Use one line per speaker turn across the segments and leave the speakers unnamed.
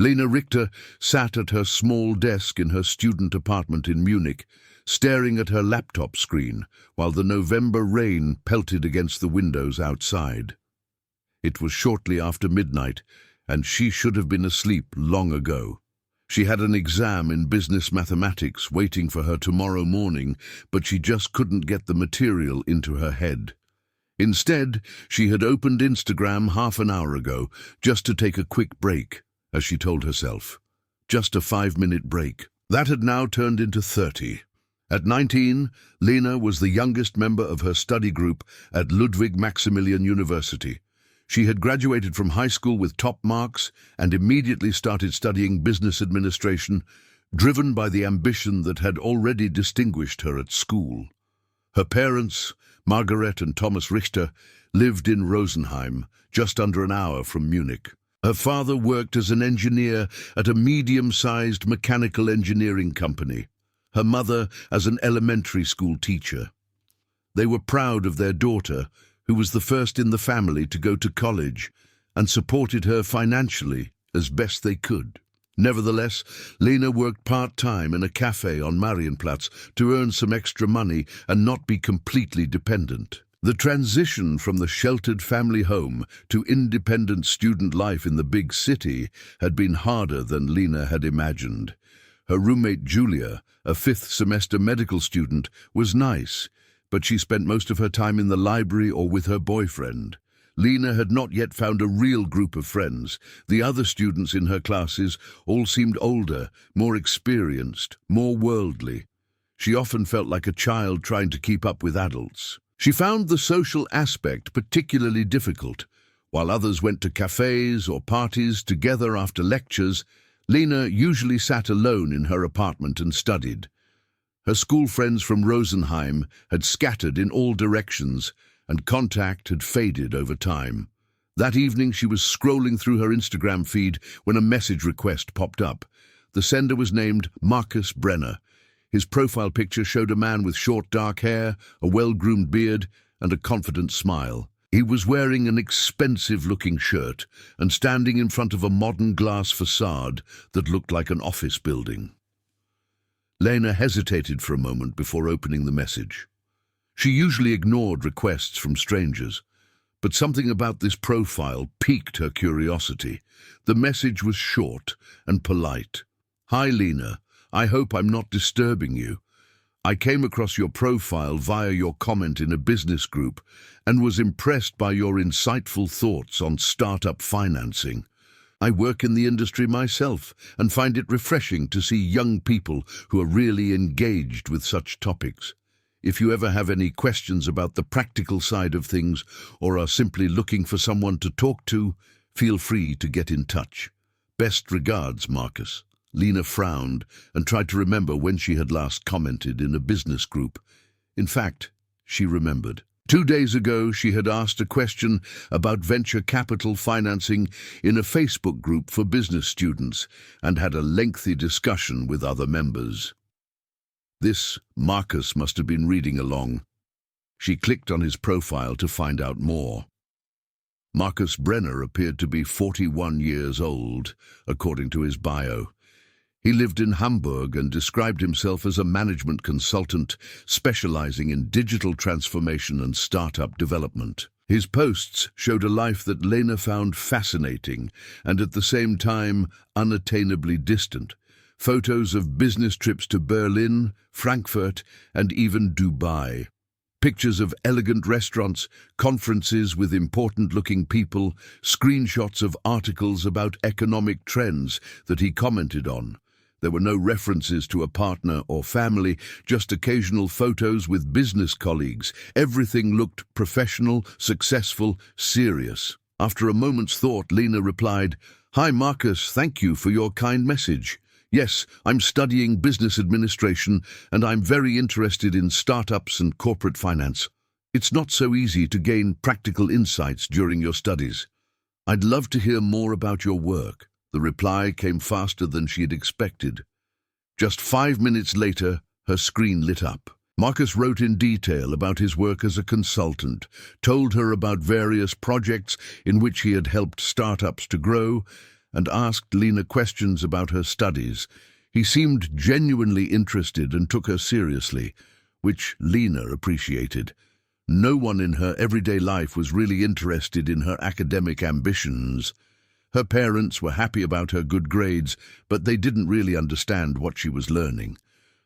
Lena Richter sat at her small desk in her student apartment in Munich, staring at her laptop screen while the November rain pelted against the windows outside. It was shortly after midnight, and she should have been asleep long ago. She had an exam in business mathematics waiting for her tomorrow morning, but she just couldn't get the material into her head. Instead, she had opened Instagram half an hour ago just to take a quick break, as she told herself. Just a 5-minute break. That had now turned into 30. At 19, Lena was the youngest member of her study group at Ludwig Maximilian University. She had graduated from high school with top marks and immediately started studying business administration, driven by the ambition that had already distinguished her at school. Her parents, Margaret and Thomas Richter, lived in Rosenheim, just under an hour from Munich. Her father worked as an engineer at a medium-sized mechanical engineering company. Her mother as an elementary school teacher. They were proud of their daughter, who was the first in the family to go to college, and supported her financially as best they could. Nevertheless, Lena worked part-time in a cafe on Marienplatz to earn some extra money and not be completely dependent. The transition from the sheltered family home to independent student life in the big city had been harder than Lena had imagined. Her roommate Julia, a fifth-semester medical student, was nice, but she spent most of her time in the library or with her boyfriend. Lena had not yet found a real group of friends. The other students in her classes all seemed older, more experienced, more worldly. She often felt like a child trying to keep up with adults. She found the social aspect particularly difficult. While others went to cafes or parties together after lectures, Lena usually sat alone in her apartment and studied. Her school friends from Rosenheim had scattered in all directions, and contact had faded over time. That evening she was scrolling through her Instagram feed when a message request popped up. The sender was named Marcus Brenner. His profile picture showed a man with short dark hair, a well-groomed beard, and a confident smile. He was wearing an expensive-looking shirt and standing in front of a modern glass facade that looked like an office building. Lena hesitated for a moment before opening the message. She usually ignored requests from strangers, but something about this profile piqued her curiosity. The message was short and polite. "Hi, Lena. I hope I'm not disturbing you. I came across your profile via your comment in a business group and was impressed by your insightful thoughts on startup financing. I work in the industry myself and find it refreshing to see young people who are really engaged with such topics. If you ever have any questions about the practical side of things or are simply looking for someone to talk to, feel free to get in touch. Best regards, Marcus." Lena frowned and tried to remember when she had last commented in a business group. In fact, she remembered. 2 days ago, she had asked a question about venture capital financing in a Facebook group for business students and had a lengthy discussion with other members. This Marcus must have been reading along. She clicked on his profile to find out more. Marcus Brenner appeared to be 41 years old, according to his bio. He lived in Hamburg and described himself as a management consultant specializing in digital transformation and startup development. His posts showed a life that Lena found fascinating and at the same time unattainably distant. Photos of business trips to Berlin, Frankfurt, and even Dubai. Pictures of elegant restaurants, conferences with important-looking people, screenshots of articles about economic trends that he commented on. There were no references to a partner or family, just occasional photos with business colleagues. Everything looked professional, successful, serious. After a moment's thought, Lena replied, "Hi Marcus, thank you for your kind message. Yes, I'm studying business administration and I'm very interested in startups and corporate finance. It's not so easy to gain practical insights during your studies. I'd love to hear more about your work." The reply came faster than she had expected. Just 5 minutes later, her screen lit up. Marcus wrote in detail about his work as a consultant, told her about various projects in which he had helped startups to grow, and asked Lena questions about her studies. He seemed genuinely interested and took her seriously, which Lena appreciated. No one in her everyday life was really interested in her academic ambitions. Her parents were happy about her good grades, but they didn't really understand what she was learning.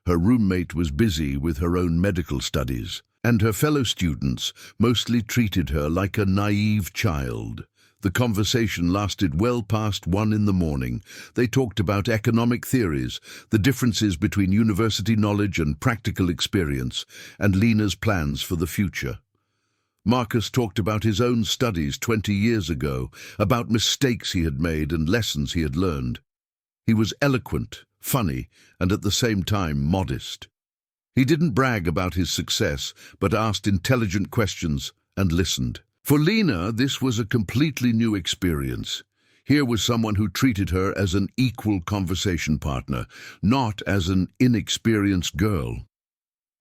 Her roommate was busy with her own medical studies, and her fellow students mostly treated her like a naive child. The conversation lasted well past 1 in the morning. They talked about economic theories, the differences between university knowledge and practical experience, and Lena's plans for the future. Marcus talked about his own studies 20 years ago, about mistakes he had made and lessons he had learned. He was eloquent, funny, and at the same time modest. He didn't brag about his success, but asked intelligent questions and listened. For Lena, this was a completely new experience. Here was someone who treated her as an equal conversation partner, not as an inexperienced girl.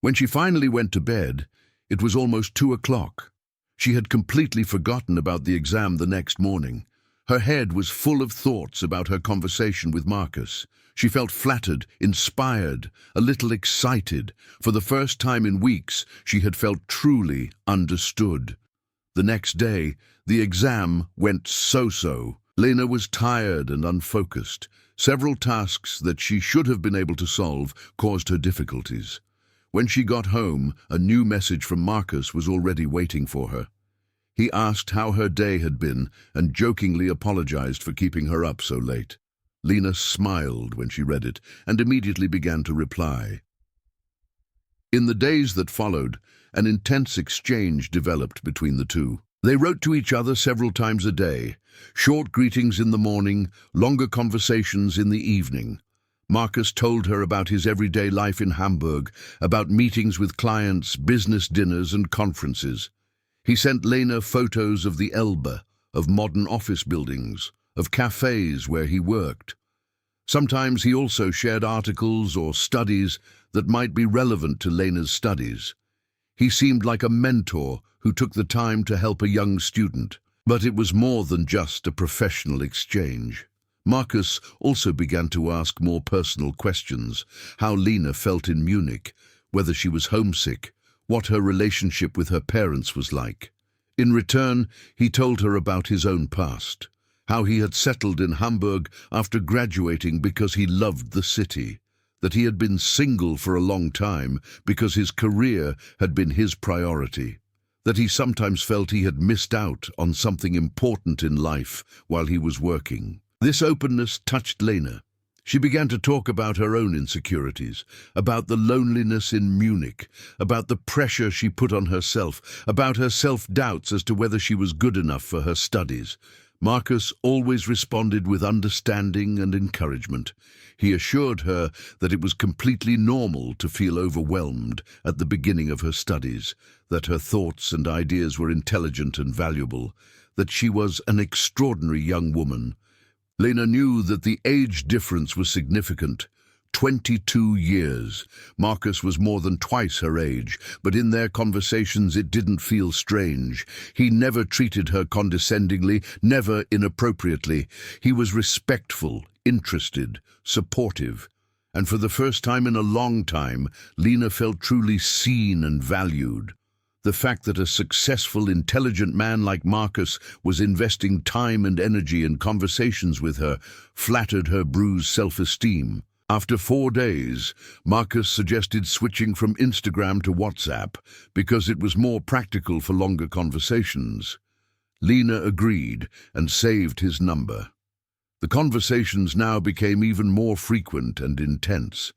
When she finally went to bed, it was almost 2 o'clock. She had completely forgotten about the exam the next morning. Her head was full of thoughts about her conversation with Marcus. She felt flattered, inspired, a little excited. For the first time in weeks, she had felt truly understood. The next day, the exam went so-so. Lena was tired and unfocused. Several tasks that she should have been able to solve caused her difficulties. When she got home, a new message from Marcus was already waiting for her. He asked how her day had been and jokingly apologized for keeping her up so late. Lena smiled when she read it and immediately began to reply. In the days that followed, an intense exchange developed between the two. They wrote to each other several times a day, short greetings in the morning, longer conversations in the evening. Marcus told her about his everyday life in Hamburg, about meetings with clients, business dinners and conferences. He sent Lena photos of the Elbe, of modern office buildings, of cafes where he worked. Sometimes he also shared articles or studies that might be relevant to Lena's studies. He seemed like a mentor who took the time to help a young student. But it was more than just a professional exchange. Marcus also began to ask more personal questions: how Lena felt in Munich, whether she was homesick, what her relationship with her parents was like. In return, he told her about his own past, how he had settled in Hamburg after graduating because he loved the city, that he had been single for a long time because his career had been his priority, that he sometimes felt he had missed out on something important in life while he was working. This openness touched Lena. She began to talk about her own insecurities, about the loneliness in Munich, about the pressure she put on herself, about her self-doubts as to whether she was good enough for her studies. Marcus always responded with understanding and encouragement. He assured her that it was completely normal to feel overwhelmed at the beginning of her studies, that her thoughts and ideas were intelligent and valuable, that she was an extraordinary young woman. Lena knew that the age difference was significant. 22 years. Marcus was more than twice her age, but in their conversations it didn't feel strange. He never treated her condescendingly, never inappropriately. He was respectful, interested, supportive. And for the first time in a long time, Lena felt truly seen and valued. The fact that a successful, intelligent man like Marcus was investing time and energy in conversations with her flattered her bruised self-esteem. After 4 days, Marcus suggested switching from Instagram to WhatsApp because it was more practical for longer conversations. Lena agreed and saved his number. The conversations now became even more frequent and intense.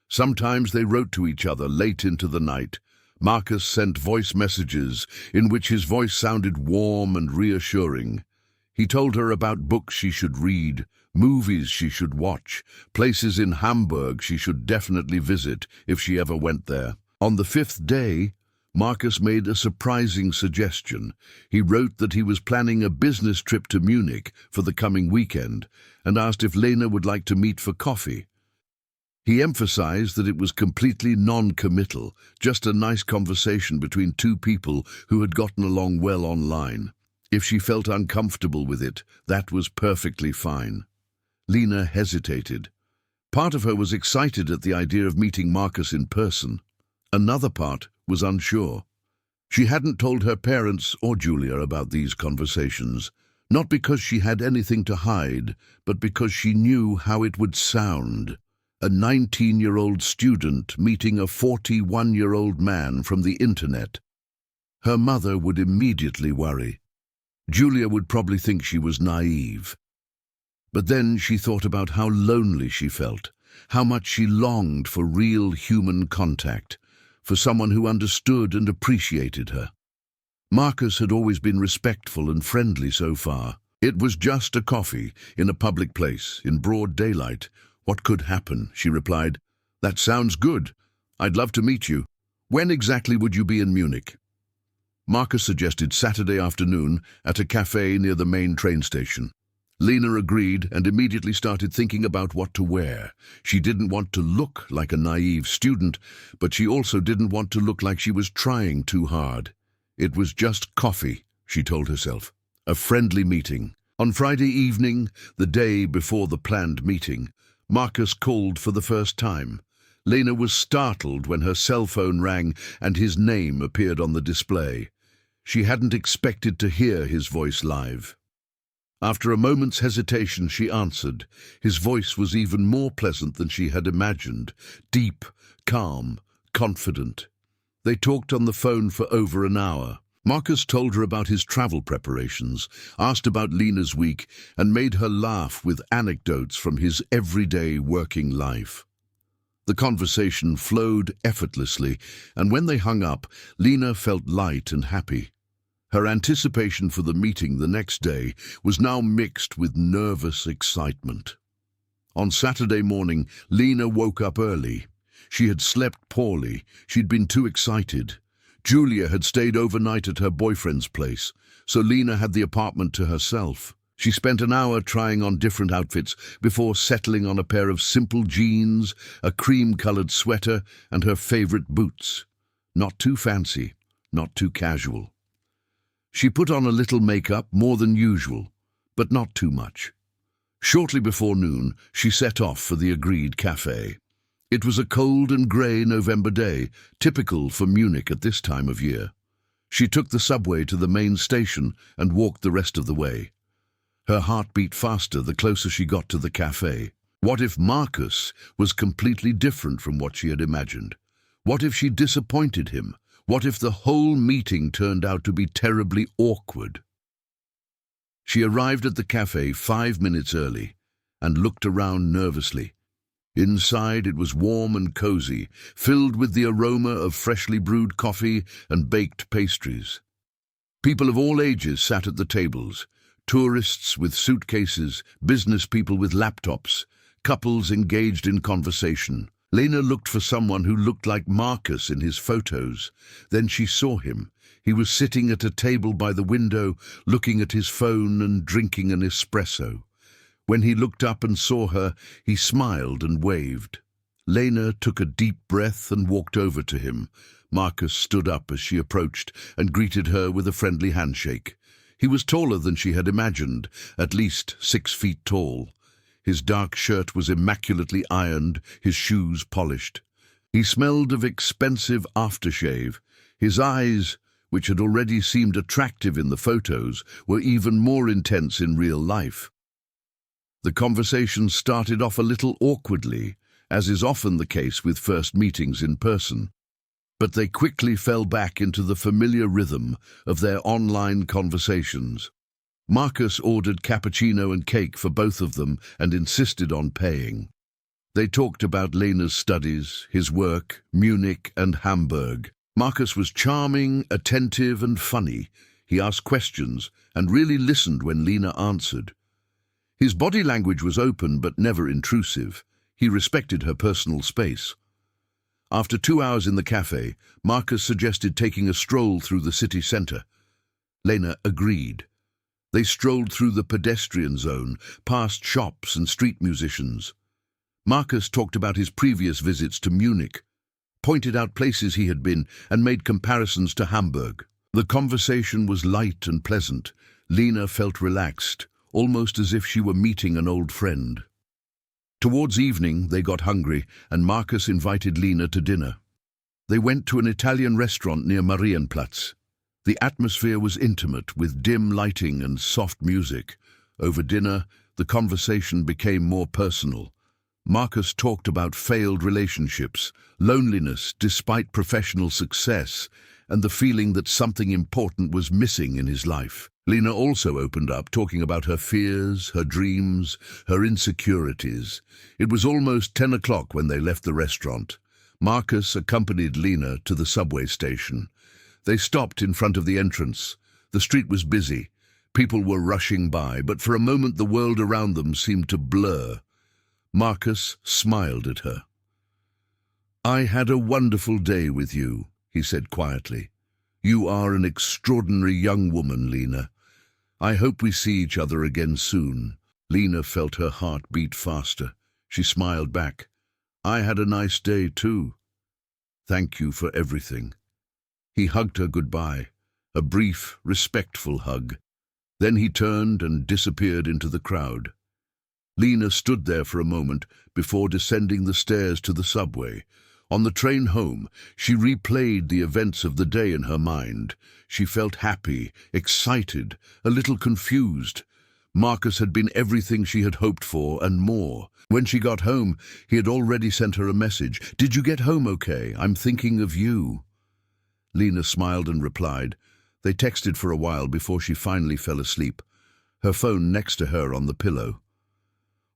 Sometimes they wrote to each other late into the night. Marcus sent voice messages in which his voice sounded warm and reassuring. He told her about books she should read, movies she should watch, places in Hamburg she should definitely visit if she ever went there. On the 5th day, Marcus made a surprising suggestion. He wrote that he was planning a business trip to Munich for the coming weekend and asked if Lena would like to meet for coffee. He emphasized that it was completely non-committal, just a nice conversation between two people who had gotten along well online. If she felt uncomfortable with it, that was perfectly fine. Lena hesitated. Part of her was excited at the idea of meeting Marcus in person. Another part was unsure. She hadn't told her parents or Julia about these conversations, not because she had anything to hide, but because she knew how it would sound. A 19-year-old student meeting a 41-year-old man from the internet. Her mother would immediately worry. Julia would probably think she was naive. But then she thought about how lonely she felt, how much she longed for real human contact, for someone who understood and appreciated her. Marcus had always been respectful and friendly so far. It was just a coffee, in a public place, in broad daylight. What could happen? She replied. That sounds good. I'd love to meet you. When exactly would you be in Munich? Marcus suggested Saturday afternoon at a cafe near the main train station. Lena agreed and immediately started thinking about what to wear. She didn't want to look like a naive student, but she also didn't want to look like she was trying too hard. It was just coffee, she told herself. A friendly meeting. On Friday evening, the day before the planned meeting, Marcus called for the first time. Lena was startled when her cell phone rang and his name appeared on the display. She hadn't expected to hear his voice live. After a moment's hesitation, she answered. His voice was even more pleasant than she had imagined, deep, calm, confident. They talked on the phone for over an hour. Marcus told her about his travel preparations, asked about Lena's week, and made her laugh with anecdotes from his everyday working life. The conversation flowed effortlessly, and when they hung up, Lena felt light and happy. Her anticipation for the meeting the next day was now mixed with nervous excitement. On Saturday morning, Lena woke up early. She had slept poorly. She'd been too excited. Julia had stayed overnight at her boyfriend's place, so Lena had the apartment to herself. She spent an hour trying on different outfits before settling on a pair of simple jeans, a cream-colored sweater, and her favorite boots. Not too fancy, not too casual. She put on a little makeup, more than usual, but not too much. Shortly before noon, she set off for the agreed cafe. It was a cold and grey November day, typical for Munich at this time of year. She took the subway to the main station and walked the rest of the way. Her heart beat faster the closer she got to the cafe. What if Marcus was completely different from what she had imagined? What if she disappointed him? What if the whole meeting turned out to be terribly awkward? She arrived at the cafe 5 minutes early and looked around nervously. Inside it was warm and cozy, filled with the aroma of freshly brewed coffee and baked pastries. People of all ages sat at the tables, tourists with suitcases, business people with laptops, couples engaged in conversation. Lena looked for someone who looked like Marcus in his photos. Then she saw him. He was sitting at a table by the window, looking at his phone and drinking an espresso. When he looked up and saw her, he smiled and waved. Lena took a deep breath and walked over to him. Marcus stood up as she approached and greeted her with a friendly handshake. He was taller than she had imagined, at least 6 feet tall. His dark shirt was immaculately ironed, his shoes polished. He smelled of expensive aftershave. His eyes, which had already seemed attractive in the photos, were even more intense in real life. The conversation started off a little awkwardly, as is often the case with first meetings in person, but they quickly fell back into the familiar rhythm of their online conversations. Marcus ordered cappuccino and cake for both of them and insisted on paying. They talked about Lena's studies, his work, Munich and Hamburg. Marcus was charming, attentive and funny. He asked questions and really listened when Lena answered. His body language was open but never intrusive. He respected her personal space. After 2 hours in the cafe, Marcus suggested taking a stroll through the city centre. Lena agreed. They strolled through the pedestrian zone, past shops and street musicians. Marcus talked about his previous visits to Munich, pointed out places he had been, and made comparisons to Hamburg. The conversation was light and pleasant. Lena felt relaxed, almost as if she were meeting an old friend. Towards evening, they got hungry, and Marcus invited Lena to dinner. They went to an Italian restaurant near Marienplatz. The atmosphere was intimate, with dim lighting and soft music. Over dinner, the conversation became more personal. Marcus talked about failed relationships, loneliness despite professional success, and the feeling that something important was missing in his life. Lena also opened up, talking about her fears, her dreams, her insecurities. It was almost 10 o'clock when they left the restaurant. Marcus accompanied Lena to the subway station. They stopped in front of the entrance. The street was busy. People were rushing by, but for a moment the world around them seemed to blur. Marcus smiled at her. "I had a wonderful day with you," he said quietly. "You are an extraordinary young woman, Lena. I hope we see each other again soon." Lena felt her heart beat faster. She smiled back. "I had a nice day too. Thank you for everything." He hugged her goodbye, a brief, respectful hug. Then he turned and disappeared into the crowd. Lena stood there for a moment before descending the stairs to the subway. On the train home, she replayed the events of the day in her mind. She felt happy, excited, a little confused. Marcus had been everything she had hoped for and more. When she got home, he had already sent her a message. "Did you get home okay? I'm thinking of you." Lena smiled and replied. They texted for a while before she finally fell asleep, her phone next to her on the pillow.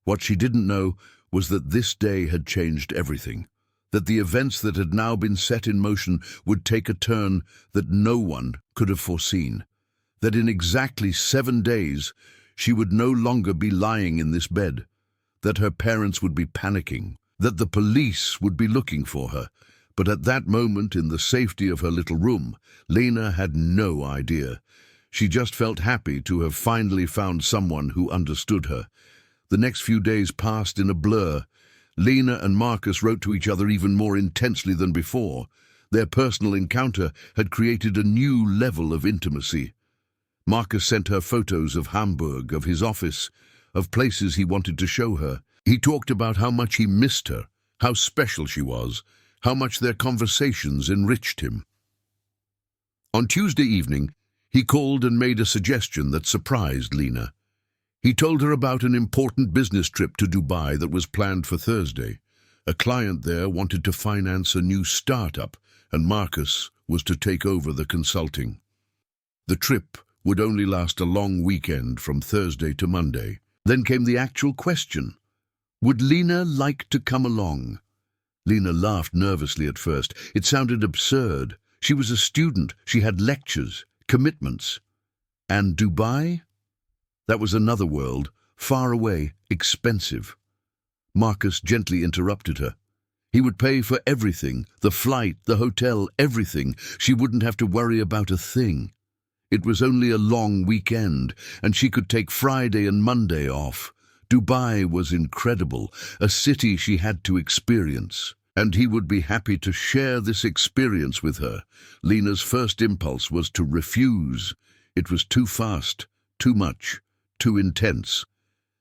What she didn't know was that this day had changed everything, that the events that had now been set in motion would take a turn that no one could have foreseen, that in exactly 7 days she would no longer be lying in this bed, that her parents would be panicking, that the police would be looking for her. But at that moment, in the safety of her little room, Lena had no idea. She just felt happy to have finally found someone who understood her. The next few days passed in a blur. Lena and Marcus wrote to each other even more intensely than before. Their personal encounter had created a new level of intimacy. Marcus sent her photos of Hamburg, of his office, of places he wanted to show her. He talked about how much he missed her, how special she was, how much their conversations enriched him. On Tuesday evening, he called and made a suggestion that surprised Lena. He told her about an important business trip to Dubai that was planned for Thursday. A client there wanted to finance a new startup, and Marcus was to take over the consulting. The trip would only last a long weekend from Thursday to Monday. Then came the actual question. Would Lena like to come along? Lena laughed nervously at first. It sounded absurd. She was a student. She had lectures, commitments. And Dubai? That was another world, far away, expensive. Marcus gently interrupted her. He would pay for everything, the flight, the hotel, everything. She wouldn't have to worry about a thing. It was only a long weekend, and she could take Friday and Monday off. Dubai was incredible, a city she had to experience, and he would be happy to share this experience with her. Lena's first impulse was to refuse. It was too fast, too much, too intense.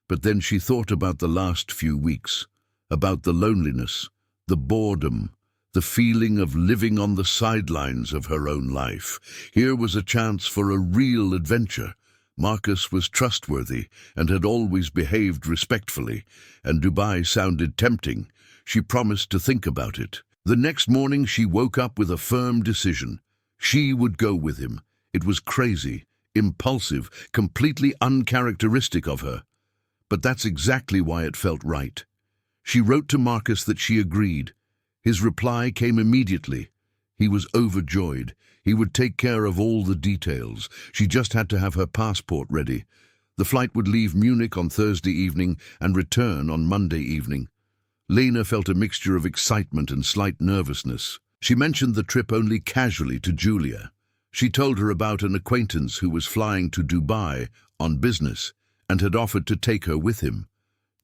But then she thought about the last few weeks, about the loneliness, the boredom, the feeling of living on the sidelines of her own life. Here was a chance for a real adventure. Marcus was trustworthy and had always behaved respectfully, and Dubai sounded tempting. She promised to think about it. The next morning she woke up with a firm decision. She would go with him. It was crazy, impulsive, completely uncharacteristic of her. But that's exactly why it felt right. She wrote to Marcus that she agreed. His reply came immediately. He was overjoyed. He would take care of all the details. She just had to have her passport ready. The flight would leave Munich on Thursday evening and return on Monday evening. Lena felt a mixture of excitement and slight nervousness. She mentioned the trip only casually to Julia. She told her about an acquaintance who was flying to Dubai on business and had offered to take her with him.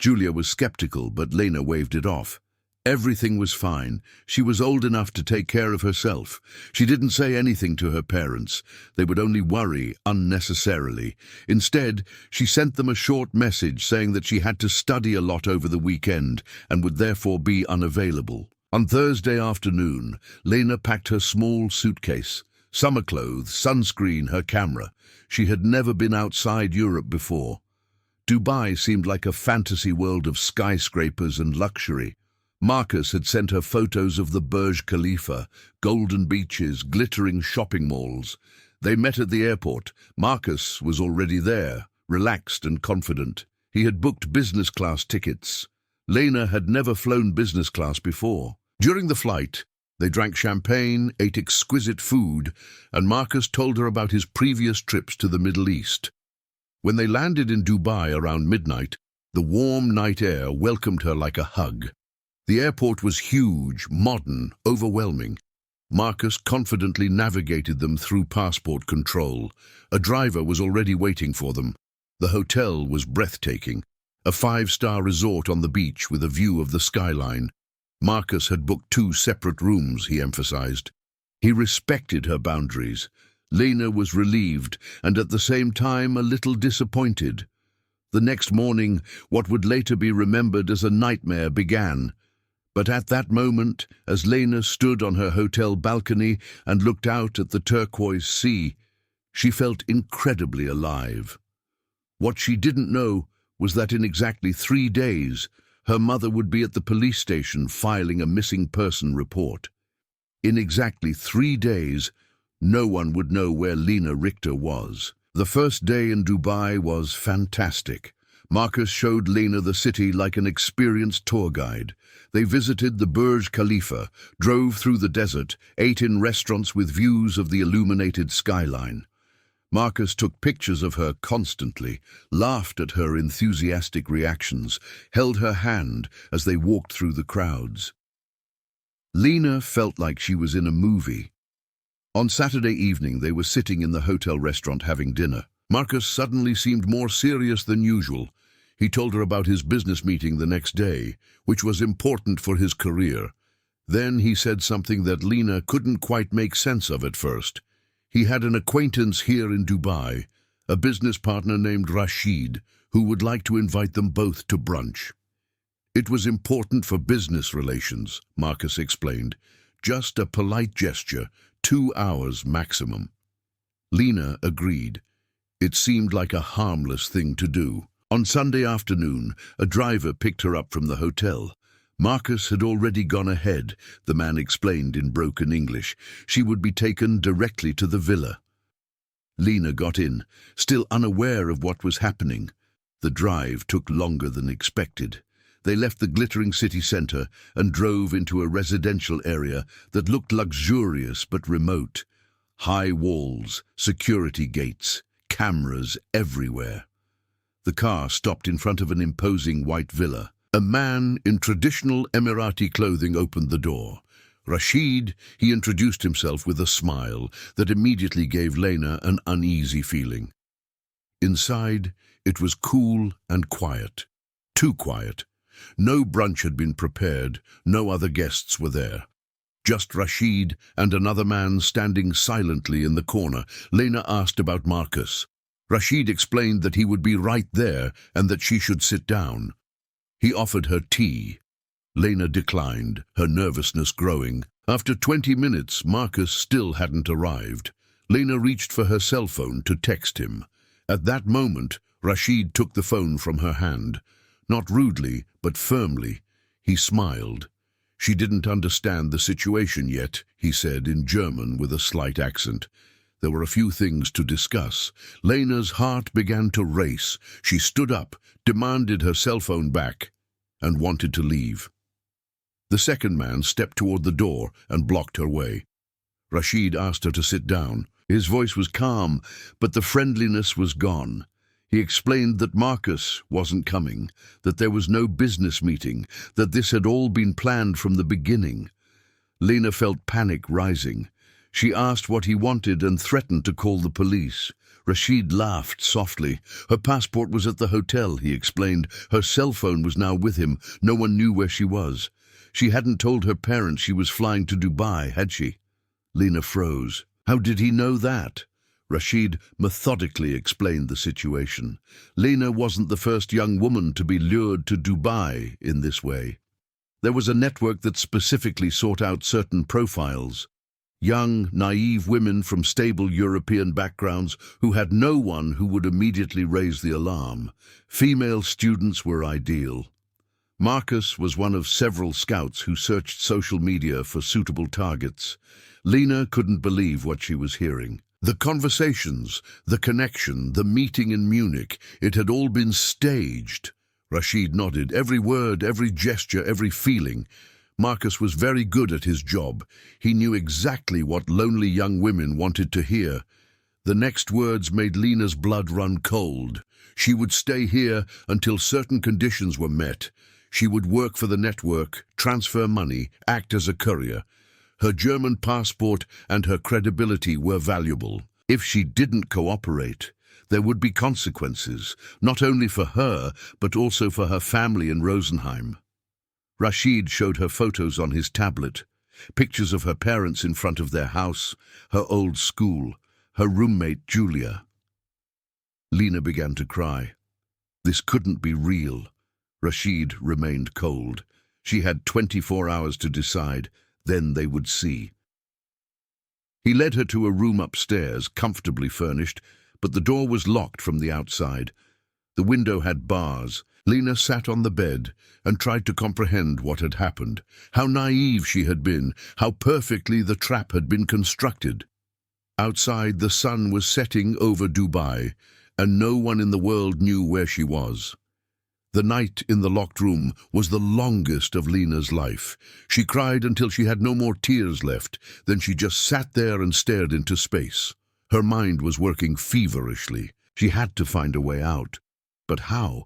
Julia was skeptical, but Lena waved it off. Everything was fine. She was old enough to take care of herself. She didn't say anything to her parents. They would only worry unnecessarily. Instead, she sent them a short message saying that she had to study a lot over the weekend and would therefore be unavailable. On Thursday afternoon, Lena packed her small suitcase, summer clothes, sunscreen, her camera. She had never been outside Europe before. Dubai seemed like a fantasy world of skyscrapers and luxury. Marcus had sent her photos of the Burj Khalifa, golden beaches, glittering shopping malls. They met at the airport. Marcus was already there, relaxed and confident. He had booked business class tickets. Lena had never flown business class before. During the flight, they drank champagne, ate exquisite food, and Marcus told her about his previous trips to the Middle East. When they landed in Dubai around midnight, the warm night air welcomed her like a hug. The airport was huge, modern, overwhelming. Marcus confidently navigated them through passport control. A driver was already waiting for them. The hotel was breathtaking, a 5-star resort on the beach with a view of the skyline. Marcus had booked 2 separate rooms, he emphasized. He respected her boundaries. Lena was relieved and at the same time a little disappointed. The next morning, what would later be remembered as a nightmare began. But at that moment, as Lena stood on her hotel balcony and looked out at the turquoise sea, she felt incredibly alive. What she didn't know was that in exactly 3 days, her mother would be at the police station filing a missing person report. In exactly 3 days, no one would know where Lena Richter was. The first day in Dubai was fantastic. Marcus showed Lena the city like an experienced tour guide. They visited the Burj Khalifa, drove through the desert, ate in restaurants with views of the illuminated skyline. Marcus took pictures of her constantly, laughed at her enthusiastic reactions, held her hand as they walked through the crowds. Lena felt like she was in a movie. On Saturday evening, they were sitting in the hotel restaurant having dinner. Marcus suddenly seemed more serious than usual. He told her about his business meeting the next day, which was important for his career. Then he said something that Lena couldn't quite make sense of at first. He had an acquaintance here in Dubai, a business partner named Rashid, who would like to invite them both to brunch. It was important for business relations, Marcus explained. Just a polite gesture, 2 hours maximum. Lena agreed. It seemed like a harmless thing to do. On Sunday afternoon, a driver picked her up from the hotel. Marcus had already gone ahead, the man explained in broken English. She would be taken directly to the villa. Lena got in, still unaware of what was happening. The drive took longer than expected. They left the glittering city center and drove into a residential area that looked luxurious but remote. High walls, security gates, cameras everywhere. The car stopped in front of an imposing white villa. A man in traditional Emirati clothing opened the door. Rashid, he introduced himself with a smile that immediately gave Lena an uneasy feeling. Inside, it was cool and quiet. Too quiet. No brunch had been prepared, no other guests were there. Just Rashid and another man standing silently in the corner. Lena asked about Marcus. Rashid explained that he would be right there and that she should sit down. He offered her tea. Lena declined, her nervousness growing. After 20 minutes, Marcus still hadn't arrived. Lena reached for her cell phone to text him. At that moment, Rashid took the phone from her hand. Not rudely, but firmly. He smiled. She didn't understand the situation yet, he said in German with a slight accent. There were a few things to discuss. Lena's heart began to race. She stood up, demanded her cell phone back, and wanted to leave. The second man stepped toward the door and blocked her way. Rashid asked her to sit down. His voice was calm, but the friendliness was gone. He explained that Marcus wasn't coming, that there was no business meeting, that this had all been planned from the beginning. Lena felt panic rising. She asked what he wanted and threatened to call the police. Rashid laughed softly. Her passport was at the hotel, he explained. Her cell phone was now with him. No one knew where she was. She hadn't told her parents she was flying to Dubai, had she? Lena froze. How did he know that? Rashid methodically explained the situation. Lena wasn't the first young woman to be lured to Dubai in this way. There was a network that specifically sought out certain profiles. Young, naive women from stable European backgrounds who had no one who would immediately raise the alarm. Female students were ideal. Marcus was one of several scouts who searched social media for suitable targets. Lena couldn't believe what she was hearing. The conversations, the connection, the meeting in Munich, it had all been staged. Rashid nodded. Every word, every gesture, every feeling. Marcus was very good at his job. He knew exactly what lonely young women wanted to hear. The next words made Lena's blood run cold. She would stay here until certain conditions were met. She would work for the network, transfer money, act as a courier. Her German passport and her credibility were valuable. If she didn't cooperate, there would be consequences, not only for her, but also for her family in Rosenheim. Rashid showed her photos on his tablet, pictures of her parents in front of their house, her old school, her roommate Julia. Lena began to cry. This couldn't be real. Rashid remained cold. She had 24 hours to decide, then they would see. He led her to a room upstairs, comfortably furnished, but the door was locked from the outside. The window had bars. Lena sat on the bed and tried to comprehend what had happened, how naive she had been, how perfectly the trap had been constructed. Outside, the sun was setting over Dubai, and no one in the world knew where she was. The night in the locked room was the longest of Lena's life. She cried until she had no more tears left. Then she just sat there and stared into space. Her mind was working feverishly. She had to find a way out. But how?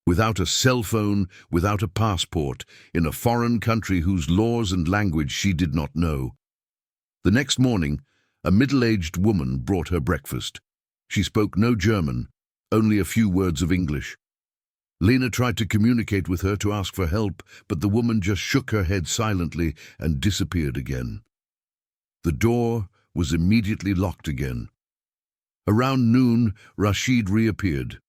Without a cell phone, without a passport, in a foreign country whose laws and language she did not know. The next morning, a middle-aged woman brought her breakfast. She spoke no German, only a few words of English. Lena tried to communicate with her to ask for help, but the woman just shook her head silently and disappeared again. The door was immediately locked again. Around noon, Rashid reappeared.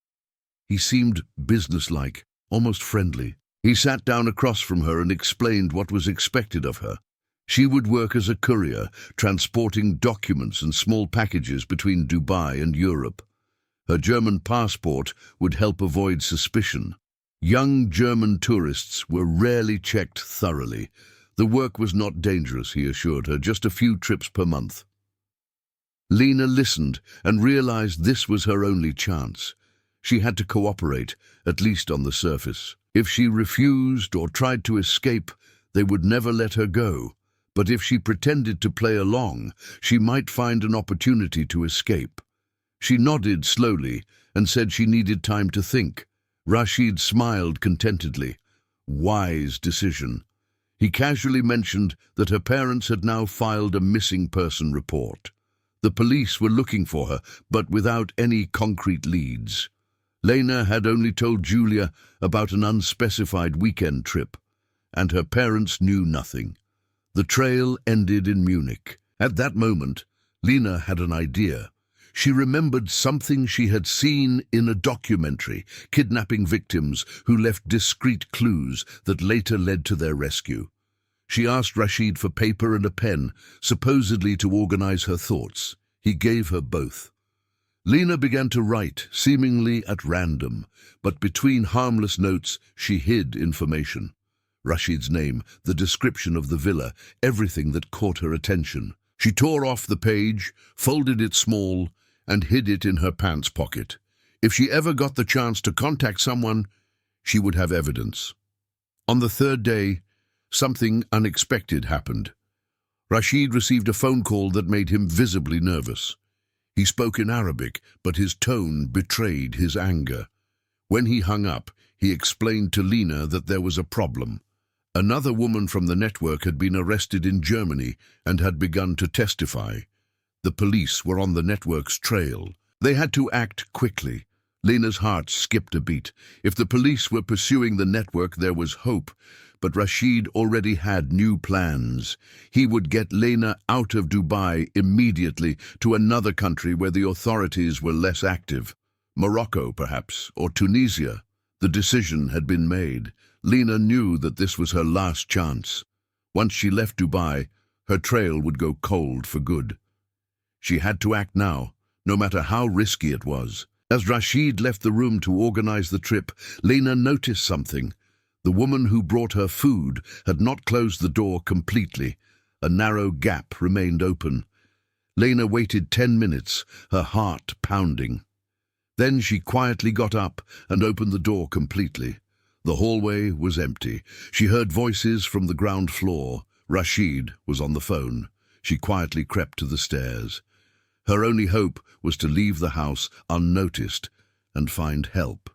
He seemed businesslike, almost friendly. He sat down across from her and explained what was expected of her. She would work as a courier, transporting documents and small packages between Dubai and Europe. Her German passport would help avoid suspicion. Young German tourists were rarely checked thoroughly. The work was not dangerous, he assured her, just a few trips per month. Lena listened and realized this was her only chance. She had to cooperate, at least on the surface. If she refused or tried to escape, they would never let her go. But if she pretended to play along, she might find an opportunity to escape. She nodded slowly and said she needed time to think. Rashid smiled contentedly. Wise decision. He casually mentioned that her parents had now filed a missing person report. The police were looking for her, but without any concrete leads. Lena had only told Julia about an unspecified weekend trip, and her parents knew nothing. The trail ended in Munich. At that moment, Lena had an idea. She remembered something she had seen in a documentary, kidnapping victims who left discreet clues that later led to their rescue. She asked Rashid for paper and a pen, supposedly to organize her thoughts. He gave her both. Lena began to write, seemingly at random, but between harmless notes she hid information. Rashid's name, the description of the villa, everything that caught her attention. She tore off the page, folded it small, and hid it in her pants pocket. If she ever got the chance to contact someone, she would have evidence. On the third day, something unexpected happened. Rashid received a phone call that made him visibly nervous. He spoke in Arabic, but his tone betrayed his anger. When he hung up, he explained to Lena that there was a problem. Another woman from the network had been arrested in Germany and had begun to testify. The police were on the network's trail. They had to act quickly. Lena's heart skipped a beat. If the police were pursuing the network, there was hope. But Rashid already had new plans. He would get Lena out of Dubai immediately to another country where the authorities were less active. Morocco, perhaps, or Tunisia. The decision had been made. Lena knew that this was her last chance. Once she left Dubai, her trail would go cold for good. She had to act now, no matter how risky it was. As Rashid left the room to organize the trip, Lena noticed something. The woman who brought her food had not closed the door completely. A narrow gap remained open. Lena waited 10 minutes, her heart pounding. Then she quietly got up and opened the door completely. The hallway was empty. She heard voices from the ground floor. Rashid was on the phone. She quietly crept to the stairs. Her only hope was to leave the house unnoticed and find help.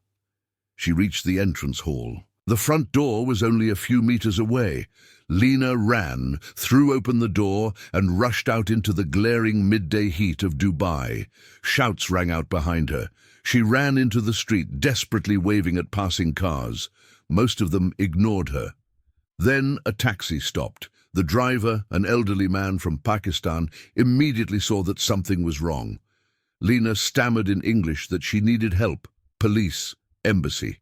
She reached the entrance hall. The front door was only a few meters away. Lena ran, threw open the door, and rushed out into the glaring midday heat of Dubai. Shouts rang out behind her. She ran into the street, desperately waving at passing cars. Most of them ignored her. Then a taxi stopped. The driver, an elderly man from Pakistan, immediately saw that something was wrong. Lena stammered in English that she needed help. Police, embassy.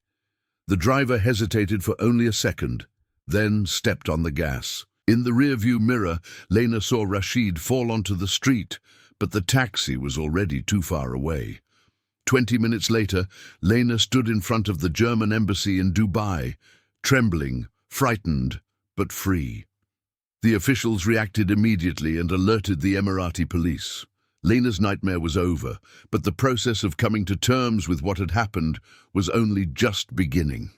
The driver hesitated for only a second, then stepped on the gas. In the rearview mirror, Lena saw Rashid fall onto the street, but the taxi was already too far away. 20 minutes later, Lena stood in front of the German embassy in Dubai, trembling, frightened, but free. The officials reacted immediately and alerted the Emirati police. Lena's nightmare was over, but the process of coming to terms with what had happened was only just beginning.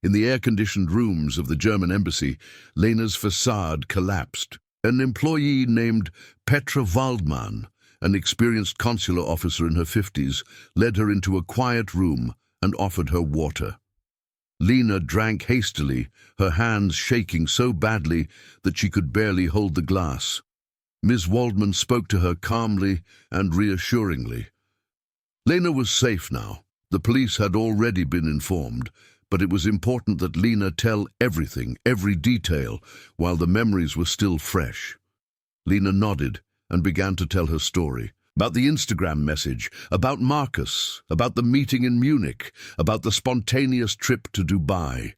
In the air-conditioned rooms of the German embassy, Lena's facade collapsed. An employee named Petra Waldmann, an experienced consular officer in her 50s, led her into a quiet room and offered her water. Lena drank hastily, her hands shaking so badly that she could barely hold the glass. Ms. Waldman spoke to her calmly and reassuringly. Lena was safe now. The police had already been informed, but it was important that Lena tell everything, every detail, while the memories were still fresh. Lena nodded and began to tell her story. About the Instagram message, about Marcus, about the meeting in Munich, about the spontaneous trip to Dubai,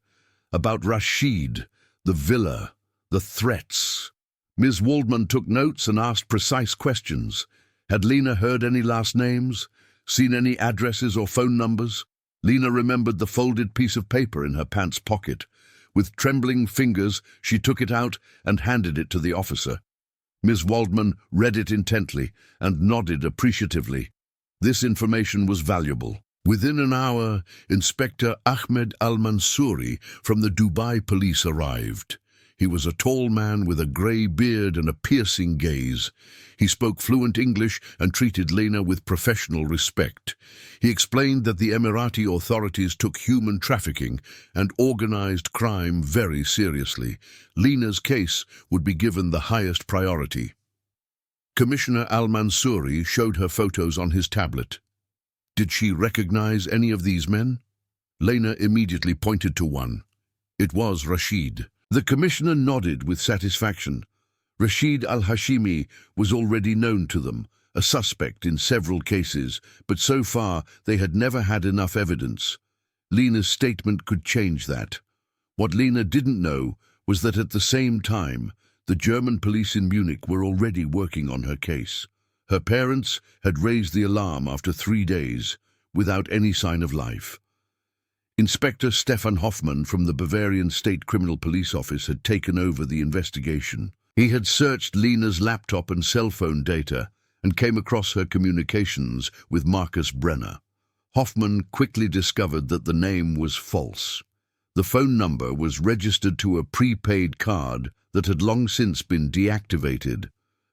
about Rashid, the villa, the threats. Ms. Waldman took notes and asked precise questions. Had Lena heard any last names, seen any addresses or phone numbers? Lena remembered the folded piece of paper in her pants pocket. With trembling fingers, she took it out and handed it to the officer. Ms. Waldman read it intently and nodded appreciatively. This information was valuable. Within an hour, Inspector Ahmed Al-Mansouri from the Dubai police arrived. He was a tall man with a grey beard and a piercing gaze. He spoke fluent English and treated Lena with professional respect. He explained that the Emirati authorities took human trafficking and organized crime very seriously. Lena's case would be given the highest priority. Commissioner Al-Mansouri showed her photos on his tablet. Did she recognize any of these men? Lena immediately pointed to one. It was Rashid. The commissioner nodded with satisfaction. Rashid al-Hashimi was already known to them, a suspect in several cases, but so far they had never had enough evidence. Lena's statement could change that. What Lena didn't know was that at the same time, the German police in Munich were already working on her case. Her parents had raised the alarm after 3 days, without any sign of life. Inspector Stefan Hoffmann from the Bavarian State Criminal Police Office had taken over the investigation. He had searched Lena's laptop and cell phone data and came across her communications with Marcus Brenner. Hoffmann quickly discovered that the name was false. The phone number was registered to a prepaid card that had long since been deactivated,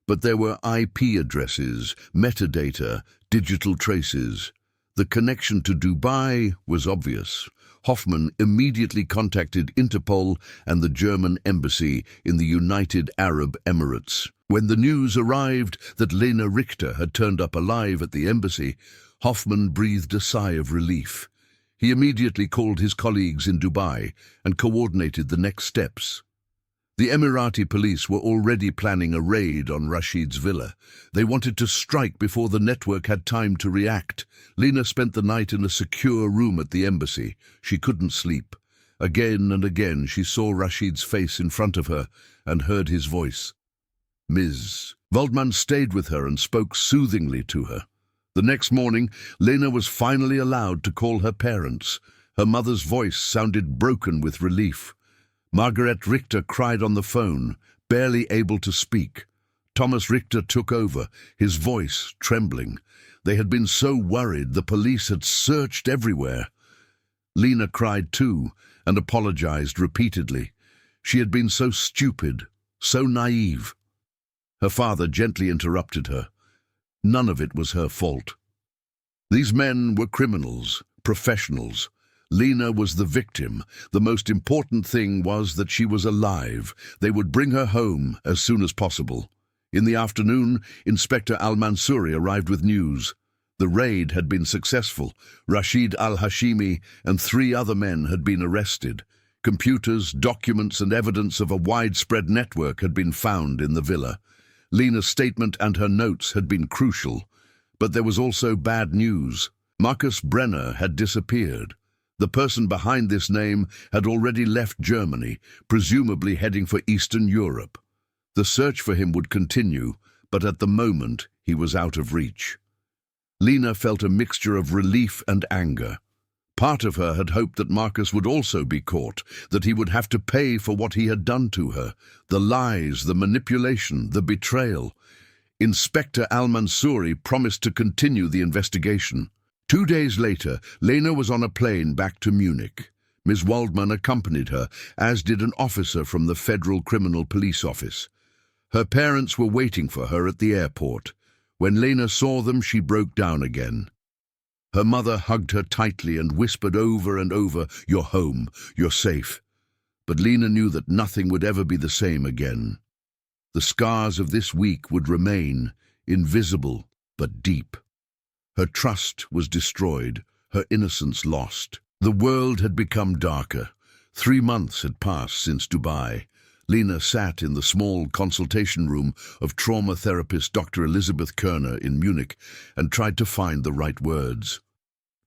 but there were IP addresses, metadata, digital traces. The connection to Dubai was obvious. Hoffmann immediately contacted Interpol and the German embassy in the United Arab Emirates. When the news arrived that Lena Richter had turned up alive at the embassy, Hoffman breathed a sigh of relief. He immediately called his colleagues in Dubai and coordinated the next steps. The Emirati police were already planning a raid on Rashid's villa. They wanted to strike before the network had time to react. Lena spent the night in a secure room at the embassy. She couldn't sleep. Again and again she saw Rashid's face in front of her and heard his voice. Ms. Waldman stayed with her and spoke soothingly to her. The next morning, Lena was finally allowed to call her parents. Her mother's voice sounded broken with relief. Margaret Richter cried on the phone, barely able to speak. Thomas Richter took over, his voice trembling. They had been so worried the police had searched everywhere. Lena cried too and apologized repeatedly. She had been so stupid, so naive. Her father gently interrupted her. None of it was her fault. These men were criminals, professionals. Lena was the victim. The most important thing was that she was alive. They would bring her home as soon as possible. In the afternoon, Inspector Al-Mansouri arrived with news. The raid had been successful. Rashid al-Hashimi and 3 other men had been arrested. Computers, documents and evidence of a widespread network had been found in the villa. Lena's statement and her notes had been crucial. But there was also bad news. Marcus Brenner had disappeared. The person behind this name had already left Germany, presumably heading for Eastern Europe. The search for him would continue, but at the moment he was out of reach. Lena felt a mixture of relief and anger. Part of her had hoped that Marcus would also be caught, that he would have to pay for what he had done to her, the lies, the manipulation, the betrayal. Inspector Al-Mansouri promised to continue the investigation. 2 days later, Lena was on a plane back to Munich. Ms. Waldman accompanied her, as did an officer from the Federal Criminal Police Office. Her parents were waiting for her at the airport. When Lena saw them, she broke down again. Her mother hugged her tightly and whispered over and over, "You're home, you're safe." But Lena knew that nothing would ever be the same again. The scars of this week would remain, invisible but deep. Her trust was destroyed, her innocence lost. The world had become darker. 3 months had passed since Dubai. Lena sat in the small consultation room of trauma therapist Dr. Elizabeth Kerner in Munich and tried to find the right words.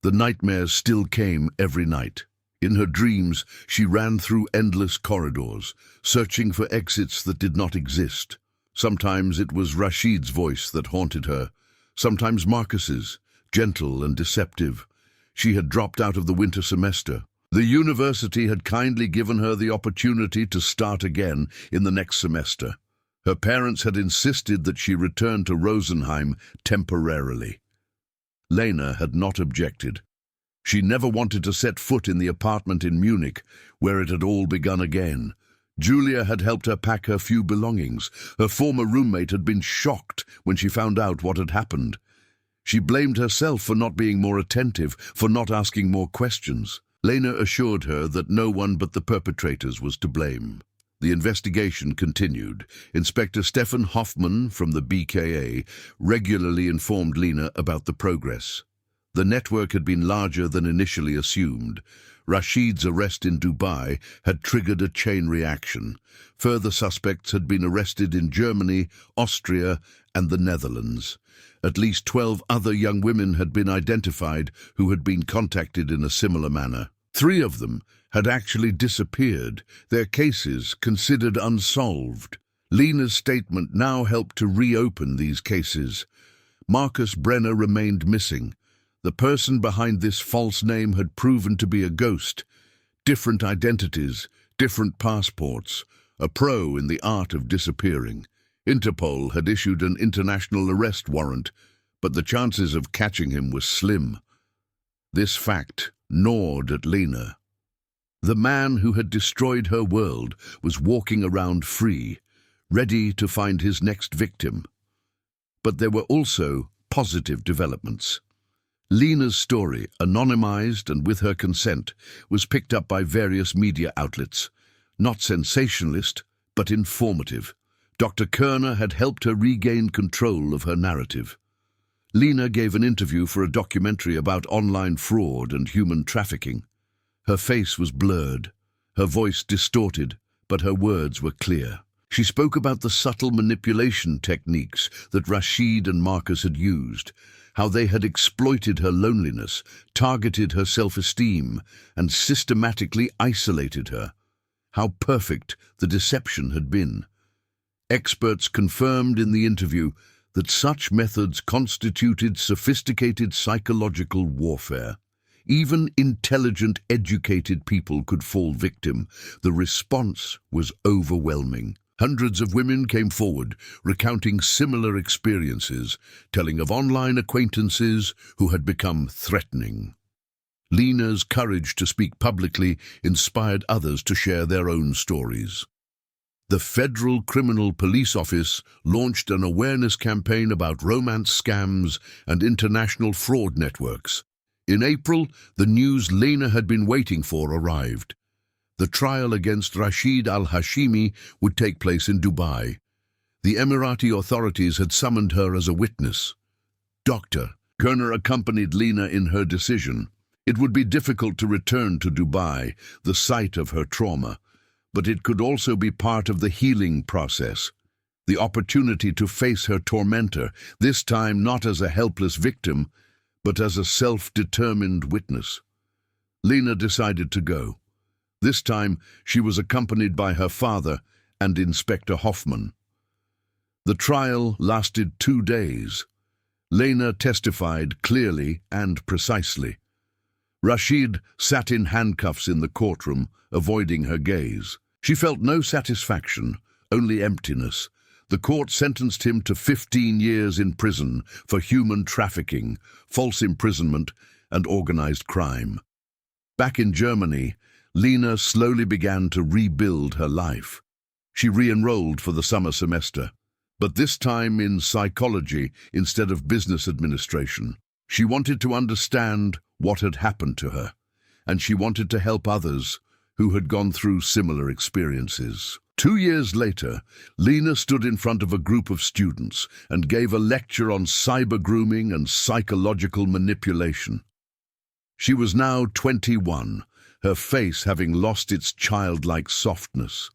The nightmares still came every night. In her dreams, she ran through endless corridors, searching for exits that did not exist. Sometimes it was Rashid's voice that haunted her, sometimes Marcus's, gentle and deceptive. She had dropped out of the winter semester. The university had kindly given her the opportunity to start again in the next semester. Her parents had insisted that she return to Rosenheim temporarily. Lena had not objected. She never wanted to set foot in the apartment in Munich, where it had all begun again. Julia had helped her pack her few belongings. Her former roommate had been shocked when she found out what had happened. She blamed herself for not being more attentive, for not asking more questions. Lena assured her that no one but the perpetrators was to blame. The investigation continued. Inspector Stefan Hoffman from the BKA regularly informed Lena about the progress. The network had been larger than initially assumed. Rashid's arrest in Dubai had triggered a chain reaction. Further suspects had been arrested in Germany, Austria, and the Netherlands. At least 12 other young women had been identified who had been contacted in a similar manner. 3 of them had actually disappeared, their cases considered unsolved. Lena's statement now helped to reopen these cases. Marcus Brenner remained missing. The person behind this false name had proven to be a ghost. Different identities, different passports, a pro in the art of disappearing. Interpol had issued an international arrest warrant, but the chances of catching him were slim. This fact gnawed at Lena. The man who had destroyed her world was walking around free, ready to find his next victim. But there were also positive developments. Lena's story, anonymized and with her consent, was picked up by various media outlets. Not sensationalist, but informative. Dr. Kerner had helped her regain control of her narrative. Lena gave an interview for a documentary about online fraud and human trafficking. Her face was blurred, her voice distorted, but her words were clear. She spoke about the subtle manipulation techniques that Rashid and Marcus had used, how they had exploited her loneliness, targeted her self-esteem, and systematically isolated her. How perfect the deception had been. Experts confirmed in the interview that such methods constituted sophisticated psychological warfare. Even intelligent, educated people could fall victim. The response was overwhelming. Hundreds of women came forward, recounting similar experiences, telling of online acquaintances who had become threatening. Lena's courage to speak publicly inspired others to share their own stories. The Federal Criminal Police Office launched an awareness campaign about romance scams and international fraud networks. In April, the news Lena had been waiting for arrived. The trial against Rashid al-Hashimi would take place in Dubai. The Emirati authorities had summoned her as a witness. Dr. Kerner accompanied Lena in her decision. It would be difficult to return to Dubai, the site of her trauma, but it could also be part of the healing process. The opportunity to face her tormentor, this time not as a helpless victim, but as a self-determined witness. Lena decided to go. This time, she was accompanied by her father and Inspector Hoffman. The trial lasted 2 days. Lena testified clearly and precisely. Rashid sat in handcuffs in the courtroom, avoiding her gaze. She felt no satisfaction, only emptiness. The court sentenced him to 15 years in prison for human trafficking, false imprisonment, and organized crime. Back in Germany, Lena slowly began to rebuild her life. She re-enrolled for the summer semester, but this time in psychology instead of business administration. She wanted to understand what had happened to her, and she wanted to help others who had gone through similar experiences. 2 years later, Lena stood in front of a group of students and gave a lecture on cyber grooming and psychological manipulation. She was now 21, her face having lost its childlike softness.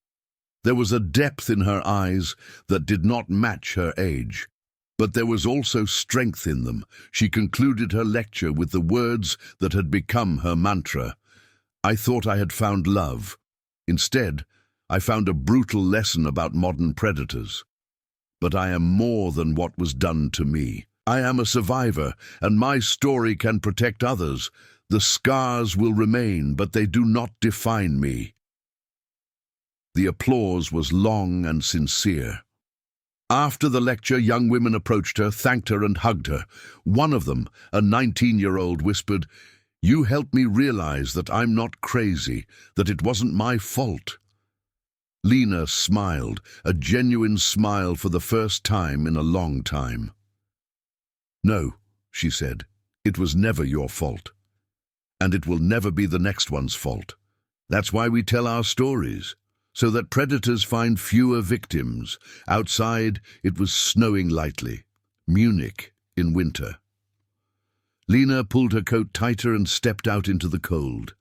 There was a depth in her eyes that did not match her age, but there was also strength in them. She concluded her lecture with the words that had become her mantra. "I thought I had found love. Instead, I found a brutal lesson about modern predators. But I am more than what was done to me. I am a survivor, and my story can protect others. The scars will remain, but they do not define me." The applause was long and sincere. After the lecture, young women approached her, thanked her, and hugged her. One of them, a 19-year-old, whispered, "You helped me realize that I'm not crazy, that it wasn't my fault." Lena smiled, a genuine smile for the first time in a long time. "No," she said, "it was never your fault. And it will never be the next one's fault. That's why we tell our stories, so that predators find fewer victims." Outside, it was snowing lightly. Munich in winter. Lena pulled her coat tighter and stepped out into the cold.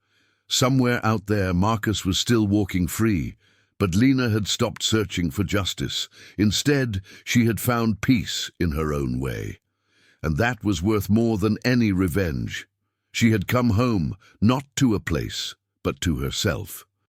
Somewhere out there, Marcus was still walking free, but Lena had stopped searching for justice. Instead, she had found peace in her own way. And that was worth more than any revenge. She had come home, not to a place, but to herself.